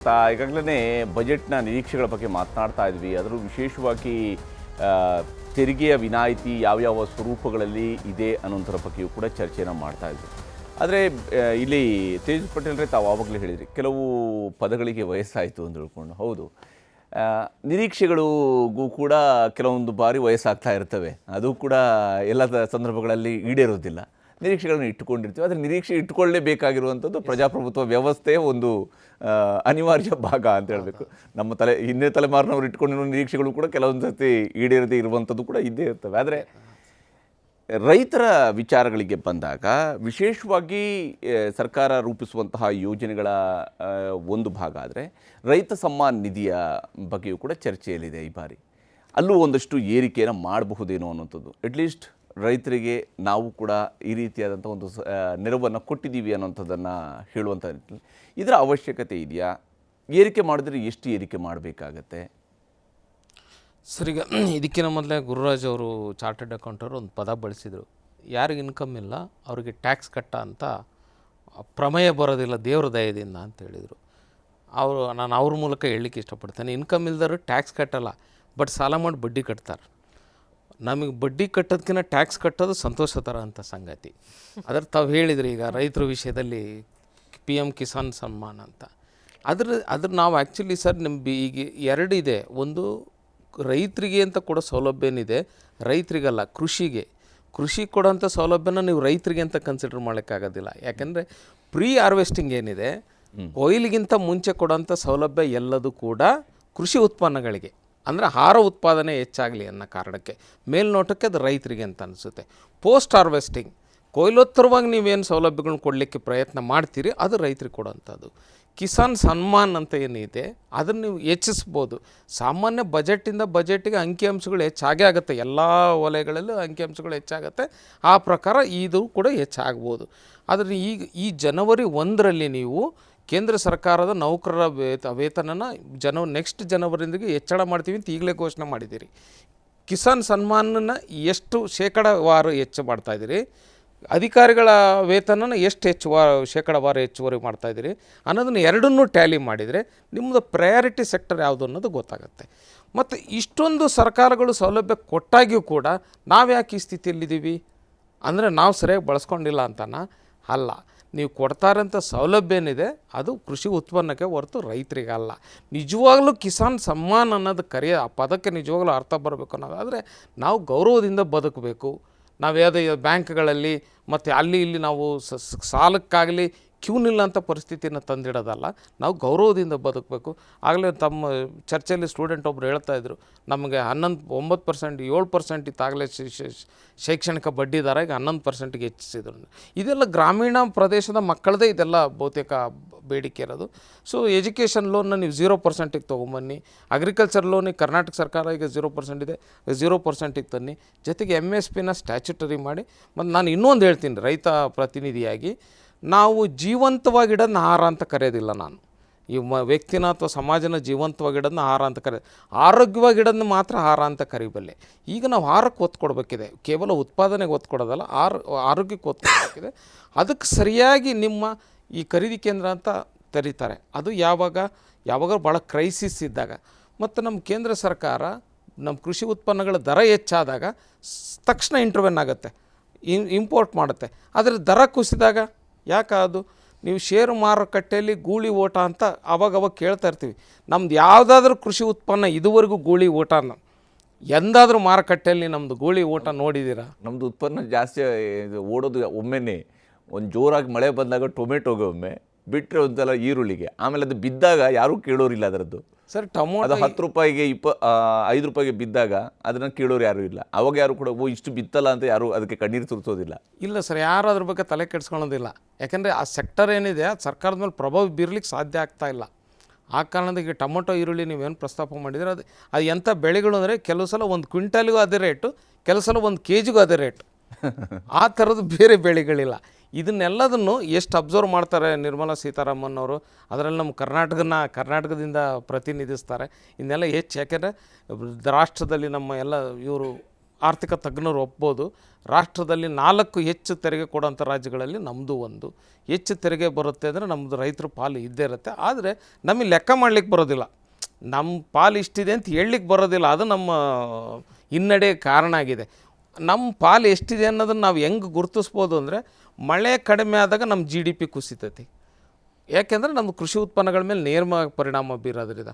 ಈಗಾಗಲೇ ಬಜೆಟ್ನ ನಿರೀಕ್ಷೆಗಳ ಬಗ್ಗೆ ಮಾತನಾಡ್ತಾ ಇದ್ವಿ. ಅದರಲ್ಲೂ ವಿಶೇಷವಾಗಿ ತೆರಿಗೆಯ ವಿನಾಯಿತಿ ಯಾವ್ಯಾವ ಸ್ವರೂಪಗಳಲ್ಲಿ ಇದೆ ಅನ್ನೋಂಥರ ಬಗ್ಗೆಯೂ ಕೂಡ ಚರ್ಚೆಯನ್ನು ಮಾಡ್ತಾ ಇದ್ವಿ. ಆದರೆ ಇಲ್ಲಿ ತೇಜ್ ಪಟೇಲ್ರೆ ತಾವು ಆವಾಗಲೇ ಹೇಳಿದ್ರಿ, ಕೆಲವು ಪದಗಳಿಗೆ ವಯಸ್ಸಾಯಿತು ಅಂತ ಹೇಳ್ಕೊಂಡು. ಹೌದು, ನಿರೀಕ್ಷೆಗಳಿಗೂ ಕೂಡ ಕೆಲವೊಂದು ಬಾರಿ ವಯಸ್ಸಾಗ್ತಾ ಇರ್ತವೆ. ಅದು ಕೂಡ ಎಲ್ಲ ಸಂದರ್ಭಗಳಲ್ಲಿ ಈಡೇರೋದಿಲ್ಲ. ನಿರೀಕ್ಷೆಗಳನ್ನು ಇಟ್ಟುಕೊಂಡಿರ್ತೀವಿ. ಆದರೆ ನಿರೀಕ್ಷೆ ಇಟ್ಟುಕೊಳ್ಳಲೇಬೇಕಾಗಿರುವಂಥದ್ದು ಪ್ರಜಾಪ್ರಭುತ್ವ ವ್ಯವಸ್ಥೆಯ ಒಂದು ಅನಿವಾರ್ಯ ಭಾಗ ಅಂತ ಹೇಳಬೇಕು. ನಮ್ಮ ಹಿಂದೆ ತಲೆಮಾರಿನವರು ಇಟ್ಕೊಂಡಿರೋ ನಿರೀಕ್ಷೆಗಳು ಕೂಡ ಕೆಲವೊಂದು ಸರ್ತಿ ಈಡೇರದೇ ಇರುವಂಥದ್ದು ಕೂಡ ಇದ್ದೇ ಇರ್ತವೆ. ಆದರೆ ರೈತರ ವಿಚಾರಗಳಿಗೆ ಬಂದಾಗ ವಿಶೇಷವಾಗಿ ಸರ್ಕಾರ ರೂಪಿಸುವಂತಹ ಯೋಜನೆಗಳ ಒಂದು ಭಾಗ ಆದರೆ ರೈತ ಸಮ್ಮಾನ್ ನಿಧಿಯ ಬಗ್ಗೆಯೂ ಕೂಡ ಚರ್ಚೆಯಲ್ಲಿದೆ. ಈ ಬಾರಿ ಅಲ್ಲೂ ಒಂದಷ್ಟು ಏರಿಕೆಯನ್ನು ಮಾಡಬಹುದೇನೋ ಅನ್ನೋಂಥದ್ದು. ಅಟ್ಲೀಸ್ಟ್ ರೈತರಿಗೆ ನಾವು ಕೂಡ ಈ ರೀತಿಯಾದಂಥ ಒಂದು ನೆರವನ್ನು ಕೊಟ್ಟಿದ್ದೀವಿ ಅನ್ನೋಂಥದ್ದನ್ನು ಹೇಳುವಂಥ ನಿಟ್ಟಿನಲ್ಲಿ ಇದರ ಅವಶ್ಯಕತೆ ಇದೆಯಾ? ಏರಿಕೆ ಮಾಡಿದ್ರೆ ಎಷ್ಟು ಏರಿಕೆ ಮಾಡಬೇಕಾಗತ್ತೆ? ಸರ್, ಈಗ ಇದಕ್ಕಿಂತ ಮೊದಲೇ ಗುರುರಾಜ್ ಅವರು ಚಾರ್ಟರ್ಡ್ ಅಕೌಂಟರು ಒಂದು ಪದ ಬಳಸಿದರು. ಯಾರಿಗೆ ಇನ್ಕಮ್ ಇಲ್ಲ ಅವರಿಗೆ ಟ್ಯಾಕ್ಸ್ ಕಟ್ಟ ಅಂತ ಪ್ರಮೇಯ ಬರೋದಿಲ್ಲ ದೇವ್ರ ದಯದಿಂದ ಅಂತ ಹೇಳಿದರು. ನಾನು ಅವ್ರ ಮೂಲಕ ಹೇಳಲಿಕ್ಕೆ ಇಷ್ಟಪಡ್ತೇನೆ. ಇನ್ಕಮ್ ಇಲ್ದರು ಟ್ಯಾಕ್ಸ್ ಕಟ್ಟಲ್ಲ, ಬಟ್ ಸಾಲ ಮಾಡಿ ಬಡ್ಡಿ ಕಟ್ತಾರೆ. ನಮಗೆ ಬಡ್ಡಿ ಕಟ್ಟೋದಕ್ಕಿಂತ ಟ್ಯಾಕ್ಸ್ ಕಟ್ಟೋದು ಸಂತೋಷ ಥರ ಅಂತ ಸಂಗತಿ. ಅದ್ರ ತಾವು ಹೇಳಿದ್ರಿ ಈಗ ರೈತರ ವಿಷಯದಲ್ಲಿ PM ಕಿಸಾನ್ ಸನ್ಮಾನ್ ಅಂತ. ಅದ್ರ ನಾವು ಆ್ಯಕ್ಚುಲಿ ಸರ್ ಈಗ ಎರಡಿದೆ. ಒಂದು ರೈತರಿಗೆ ಅಂತ ಕೊಡೋ ಸೌಲಭ್ಯ ಏನಿದೆ, ರೈತರಿಗಲ್ಲ ಕೃಷಿ ಕೊಡೋಂಥ ಸೌಲಭ್ಯನ ನೀವು ರೈತರಿಗೆ ಅಂತ ಕನ್ಸಿಡರ್ ಮಾಡೋಕ್ಕಾಗೋದಿಲ್ಲ. ಯಾಕೆಂದರೆ ಪ್ರೀ ಹಾರ್ವೆಸ್ಟಿಂಗ್ ಏನಿದೆ, ಕೊಯ್ಲಿಗಿಂತ ಮುಂಚೆ ಕೊಡೋಂಥ ಸೌಲಭ್ಯ ಎಲ್ಲದೂ ಕೂಡ ಕೃಷಿ ಉತ್ಪನ್ನಗಳಿಗೆ, ಅಂದರೆ ಆಹಾರ ಉತ್ಪಾದನೆ ಹೆಚ್ಚಾಗಲಿ ಅನ್ನೋ ಕಾರಣಕ್ಕೆ ಮೇಲ್ನೋಟಕ್ಕೆ ಅದು ರೈತರಿಗೆ ಅಂತ ಅನಿಸುತ್ತೆ. ಪೋಸ್ಟ್ ಹಾರ್ವೆಸ್ಟಿಂಗ್ ಕೊಯ್ಲೋತ್ತರವಾಗಿ ನೀವೇನು ಸೌಲಭ್ಯಗಳನ್ನ ಕೊಡಲಿಕ್ಕೆ ಪ್ರಯತ್ನ ಮಾಡ್ತೀರಿ, ಅದು ರೈತರಿಗೆ ಕೊಡೋಂಥದ್ದು. ಕಿಸಾನ್ ಸನ್ಮಾನ್ ಅಂತ ಏನಿದೆ ಅದನ್ನು ನೀವು ಹೆಚ್ಚಿಸ್ಬೋದು. ಸಾಮಾನ್ಯ ಬಜೆಟಿಗೆ ಅಂಕಿಅಂಶಗಳು ಹೆಚ್ಚಾಗೇ ಆಗುತ್ತೆ. ಎಲ್ಲ ವಲಯಗಳಲ್ಲೂ ಅಂಕಿಅಂಶಗಳು ಹೆಚ್ಚಾಗುತ್ತೆ. ಆ ಪ್ರಕಾರ ಇದು ಕೂಡ ಹೆಚ್ಚಾಗ್ಬೋದು. ಆದರೆ ಈಗ ಈ ಜನವರಿ 1ರಲ್ಲಿ ನೀವು ಕೇಂದ್ರ ಸರ್ಕಾರದ ನೌಕರರ ವೇತನನ ನೆಕ್ಸ್ಟ್ ಜನವರಿಯಿಂದಗೆ ಹೆಚ್ಚಳ ಮಾಡ್ತೀವಿ ಅಂತ ಈಗಲೇ ಘೋಷಣೆ ಮಾಡಿದ್ದೀರಿ. ಕಿಸಾನ್ ಸನ್ಮಾನನ ಎಷ್ಟು ಶೇಕಡಾವಾರು ಹೆಚ್ಚು ಮಾಡ್ತಾಯಿದ್ದೀರಿ, ಅಧಿಕಾರಿಗಳ ವೇತನನ ಎಷ್ಟು ಶೇಕಡಾವಾರು ಹೆಚ್ಚುವರಿ ಮಾಡ್ತಾಯಿದ್ದೀರಿ ಅನ್ನೋದನ್ನು ಎರಡನ್ನೂ ಟ್ಯಾಲಿ ಮಾಡಿದರೆ ನಿಮ್ಮದು ಪ್ರಯಾರಿಟಿ ಸೆಕ್ಟರ್ ಯಾವುದು ಅನ್ನೋದು ಗೊತ್ತಾಗುತ್ತೆ. ಮತ್ತು ಇಷ್ಟೊಂದು ಸರ್ಕಾರಗಳು ಸೌಲಭ್ಯ ಕೊಟ್ಟಾಗಿಯೂ ಕೂಡ ನಾವು ಯಾಕೆ ಈ ಸ್ಥಿತಿಯಲ್ಲಿದ್ದೀವಿ ಅಂದರೆ ನಾವು ಸರಿಯಾಗಿ ಬಳಸ್ಕೊಂಡಿಲ್ಲ ಅಂತನಾ? ಅಲ್ಲ, ನೀವು ಕೊಡ್ತಾರಂಥ ಸೌಲಭ್ಯ ಏನಿದೆ ಅದು ಕೃಷಿ ಉತ್ಪನ್ನಕ್ಕೆ ಹೊರತು ರೈತರಿಗಲ್ಲ. ನಿಜವಾಗ್ಲೂ ಕಿಸಾನ್ ಸಮ್ಮಾನ್ ಅನ್ನೋದು ಆ ಪದಕ್ಕೆ ನಿಜವಾಗ್ಲೂ ಅರ್ಥ ಬರಬೇಕು ಅನ್ನೋದಾದರೆ ನಾವು ಗೌರವದಿಂದ ಬದುಕಬೇಕು. ನಾವು ಯಾವುದೇ ಬ್ಯಾಂಕ್ಗಳಲ್ಲಿ ಮತ್ತು ಅಲ್ಲಿ ಇಲ್ಲಿ ನಾವು ಸಾಲಕ್ಕಾಗಲಿ ಕ್ಯೂ ನಿಲ್ಲಂಥ ಪರಿಸ್ಥಿತಿಯನ್ನು ತಂದಿಡೋದಲ್ಲ, ನಾವು ಗೌರವದಿಂದ ಬದುಕಬೇಕು. ಆಗಲೇ ತಮ್ಮ ಚರ್ಚೆಯಲ್ಲಿ ಸ್ಟೂಡೆಂಟ್ ಒಬ್ಬರು ಹೇಳ್ತಾಯಿದ್ರು, ನಮಗೆ 9%, 7% ಇತ್ತಾಗಲೇ ಶೈಕ್ಷಣಿಕ ಬಡ್ಡಿ ದರ ಈಗ 11%ಗೆ ಹೆಚ್ಚಿಸಿದ್ರು. ಇದೆಲ್ಲ ಗ್ರಾಮೀಣ ಪ್ರದೇಶದ ಮಕ್ಕಳದೇ ಇದೆಲ್ಲ ಬಹುತೇಕ ಬೇಡಿಕೆ ಇರೋದು. ಸೊ ಎಜುಕೇಷನ್ ಲೋನ್ನ ನೀವು 0%ಗೆ ತೊಗೊಂಬನ್ನಿ. ಅಗ್ರಿಕಲ್ಚರ್ ಲೋನಿಗೆ ಕರ್ನಾಟಕ ಸರ್ಕಾರ ಈಗ 0% ಇದೆ, 0%ಗೆ ತನ್ನಿ. ಜೊತೆಗೆ MSPನ ಸ್ಟ್ಯಾಚ್ಯುಟರಿ ಮಾಡಿ. ಮತ್ತು ನಾನು ಇನ್ನೊಂದು ಹೇಳ್ತೀನಿ ರೈತ ಪ್ರತಿನಿಧಿಯಾಗಿ, ನಾವು ಜೀವಂತವಾಗಿಡೋದನ್ನ ಆಹಾರ ಅಂತ ಕರೆಯೋದಿಲ್ಲ. ನಾನು ಈ ವ್ಯಕ್ತಿನ ಅಥವಾ ಸಮಾಜನ ಜೀವಂತವಾಗಿಡೋದನ್ನ ಆಹಾರ ಅಂತ ಆರೋಗ್ಯವಾಗಿಡೋದನ್ನ ಮಾತ್ರ ಆಹಾರ ಅಂತ ಕರಿಬಲ್ಲೆ. ಈಗ ನಾವು ಆಹಾರಕ್ಕೆ ಒತ್ತು ಕೊಡಬೇಕಿದೆ, ಕೇವಲ ಉತ್ಪಾದನೆಗೆ ಒತ್ತು ಕೊಡೋದಲ್ಲ, ಆರೋಗ್ಯಕ್ಕೆ ಒತ್ತು ಕೊಡಬೇಕಿದೆ. ಅದಕ್ಕೆ ಸರಿಯಾಗಿ ನಿಮ್ಮ ಈ ಖರೀದಿ ಕೇಂದ್ರ ಅಂತ ತೆರೀತಾರೆ. ಅದು ಯಾವಾಗ ಭಾಳ ಕ್ರೈಸಿಸ್ ಇದ್ದಾಗ, ಮತ್ತು ನಮ್ಮ ಕೇಂದ್ರ ಸರ್ಕಾರ ನಮ್ಮ ಕೃಷಿ ಉತ್ಪನ್ನಗಳ ದರ ಹೆಚ್ಚಾದಾಗ ತಕ್ಷಣ ಇಂಟರ್ವೆನ್ ಆಗುತ್ತೆ, ಇಂಪೋರ್ಟ್ ಮಾಡುತ್ತೆ. ಆದರೆ ದರ ಕುಸಿದಾಗ ಯಾಕದು? ನೀವು ಷೇರು ಮಾರುಕಟ್ಟೆಯಲ್ಲಿ ಗೂಳಿ ಓಟ ಅಂತ ಅವಾಗವಾಗ ಕೇಳ್ತಾ ಇರ್ತೀವಿ. ನಮ್ದು ಯಾವುದಾದ್ರೂ ಕೃಷಿ ಉತ್ಪನ್ನ ಇದುವರೆಗೂ ಗೂಳಿ ಓಟನ ಎಂದಾದರೂ ಮಾರುಕಟ್ಟೆಯಲ್ಲಿ ನಮ್ಮದು ಗೂಳಿ ಓಟ ನೋಡಿದ್ದೀರಾ? ನಮ್ಮದು ಉತ್ಪನ್ನ ಜಾಸ್ತಿ ಓಡೋದು ಒಮ್ಮೆನೇ. ಒಂದು ಜೋರಾಗಿ ಮಳೆ ಬಂದಾಗ ಟೊಮೆಟೊಗೆ ಒಮ್ಮೆ ಬಿಟ್ಟರೆ ಒಂದ್ಸಲ ಈರುಳ್ಳಿಗೆ, ಆಮೇಲೆ ಅದು ಬಿದ್ದಾಗ ಯಾರೂ ಕೇಳೋರಿಲ್ಲ ಅದರದ್ದು. ಸರ್ ಟೊಮೊಟೊ 10 ರೂಪಾಯಿಗೆ 5 ರೂಪಾಯಿಗೆ ಬಿದ್ದಾಗ ಅದನ್ನು ಕೇಳೋರು ಯಾರೂ ಇಲ್ಲ. ಅವಾಗ ಯಾರು ಕೂಡ ಇಷ್ಟು ಬಿತ್ತಲ್ಲ ಅಂತ ಯಾರು ಅದಕ್ಕೆ ಕಣ್ಣೀರು ಸುರಿಸೋದಿಲ್ಲ. ಇಲ್ಲ ಸರ್, ಯಾರು ಅದ್ರ ಬಗ್ಗೆ ತಲೆ ಕೆಡಿಸ್ಕೊಳ್ಳೋದಿಲ್ಲ. ಯಾಕೆಂದರೆ ಆ ಸೆಕ್ಟರ್ ಏನಿದೆ ಅದು ಸರ್ಕಾರದ ಮೇಲೆ ಪ್ರಭಾವ ಬೀರ್ಲಿಕ್ಕೆ ಸಾಧ್ಯ ಆಗ್ತಾ ಇಲ್ಲ. ಆ ಕಾರಣದಿಂದ ಈಗ ಟೊಮೊಟೊ ಈರುಳ್ಳಿ ನೀವೇನು ಪ್ರಸ್ತಾಪ ಮಾಡಿದರೆ ಅದು ಎಂಥ ಬೆಳೆಗಳು ಅಂದರೆ ಕೆಲವು ಸಲ 1 ಕ್ವಿಂಟಲ್ಗೂ ಅದೇ ರೇಟು, ಕೆಲವು ಸಲ 1 kgಗೂ ಅದೇ ರೇಟು. ಆ ಥರದ್ದು ಬೇರೆ ಬೆಳೆಗಳಿಲ್ಲ. ಇದನ್ನೆಲ್ಲದನ್ನು ಎಷ್ಟು ಅಬ್ಸರ್ವ್ ಮಾಡ್ತಾರೆ ನಿರ್ಮಲಾ ಸೀತಾರಾಮನ್ ಅವರು, ಅದರಲ್ಲಿ ನಮ್ಮ ಕರ್ನಾಟಕದಿಂದ ಪ್ರತಿನಿಧಿಸ್ತಾರೆ. ಇನ್ನೆಲ್ಲ ಹೆಚ್ಚು. ಯಾಕೆಂದರೆ ರಾಷ್ಟ್ರದಲ್ಲಿ ನಮ್ಮ ಎಲ್ಲ ಇವರು ಆರ್ಥಿಕ ತಜ್ಞರು ಒಪ್ಬೋದು, ರಾಷ್ಟ್ರದಲ್ಲಿ 4 ಹೆಚ್ಚು ತೆರಿಗೆ ಕೊಡೋಂಥ ರಾಜ್ಯಗಳಲ್ಲಿ ನಮ್ಮದು ಒಂದು. ಹೆಚ್ಚು ತೆರಿಗೆ ಬರುತ್ತೆ ಅಂದರೆ ನಮ್ಮದು ರೈತರ ಪಾಲು ಇದ್ದೇ ಇರುತ್ತೆ. ಆದರೆ ನಮಗೆ ಲೆಕ್ಕ ಮಾಡಲಿಕ್ಕೆ ಬರೋದಿಲ್ಲ, ನಮ್ಮ ಪಾಲು ಇಷ್ಟಿದೆ ಅಂತ ಹೇಳಲಿಕ್ಕೆ ಬರೋದಿಲ್ಲ. ಅದು ನಮ್ಮ ಹಿನ್ನಡೆ ಕಾರಣ ಆಗಿದೆ. ನಮ್ಮ ಪಾಲು ಎಷ್ಟಿದೆ ಅನ್ನೋದನ್ನು ನಾವು ಹೆಂಗೆ ಗುರುತಿಸ್ಬೋದು ಅಂದರೆ, ಮಳೆ ಕಡಿಮೆ ಆದಾಗ ನಮ್ಮ GDP ಕುಸಿತೈತಿ. ಯಾಕೆಂದರೆ ನಮ್ಮ ಕೃಷಿ ಉತ್ಪನ್ನಗಳ ಮೇಲೆ ನೇರವಾಗಿ ಪರಿಣಾಮ ಬೀರೋದ್ರಿಂದ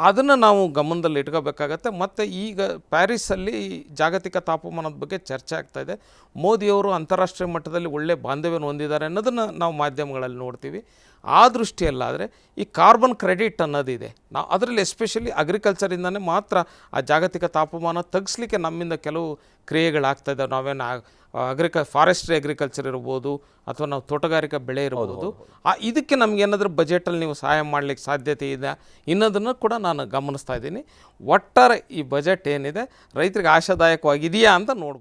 ಅದನ್ನು ನಾವು ಗಮನದಲ್ಲಿ ಇಟ್ಕೋಬೇಕಾಗತ್ತೆ. ಮತ್ತು ಈಗ ಪ್ಯಾರಿಸಲ್ಲಿ ಜಾಗತಿಕ ತಾಪಮಾನದ ಬಗ್ಗೆ ಚರ್ಚೆ ಆಗ್ತಾಯಿದೆ. ಮೋದಿಯವರು ಅಂತಾರಾಷ್ಟ್ರೀಯ ಮಟ್ಟದಲ್ಲಿ ಒಳ್ಳೆಯ ಬಾಂಧವ್ಯವನ್ನು ಹೊಂದಿದ್ದಾರೆ ಅನ್ನೋದನ್ನು ನಾವು ಮಾಧ್ಯಮಗಳಲ್ಲಿ ನೋಡ್ತೀವಿ. ಆ ದೃಷ್ಟಿಯಲ್ಲಾದರೆ ಈ ಕಾರ್ಬನ್ ಕ್ರೆಡಿಟ್ ಅನ್ನೋದಿದೆ, ನಾವು ಅದರಲ್ಲಿ ಎಸ್ಪೆಷಲಿ ಅಗ್ರಿಕಲ್ಚರಿಂದನೇ ಮಾತ್ರ ಆ ಜಾಗತಿಕ ತಾಪಮಾನ ತಗ್ಗಿಸ್ಲಿಕ್ಕೆ ನಮ್ಮಿಂದ ಕೆಲವು ಕ್ರಿಯೆಗಳಾಗ್ತಾಯಿದ್ದಾವೆ. ನಾವೇನು ಫಾರೆಸ್ಟ್ರಿ ಅಗ್ರಿಕಲ್ಚರ್ ಇರ್ಬೋದು, ಅಥವಾ ನಾವು ತೋಟಗಾರಿಕಾ ಬೆಳೆ ಇರ್ಬೋದು, ಇದಕ್ಕೆ ನಮಗೇನಾದರೂ ಬಜೆಟಲ್ಲಿ ನೀವು ಸಹಾಯ ಮಾಡಲಿಕ್ಕೆ ಸಾಧ್ಯತೆ ಇದೆ ಇನ್ನೋದನ್ನು ಕೂಡ ನಾನು ಗಮನಿಸ್ತಾ ಇದ್ದೀನಿ. ಒಟ್ಟಾರೆ ಈ ಬಜೆಟ್ ಏನಿದೆ ರೈತರಿಗೆ ಆಶಾದಾಯಕವಾಗಿದೆಯಾ ಅಂತ ನೋಡ್ಬೋದು.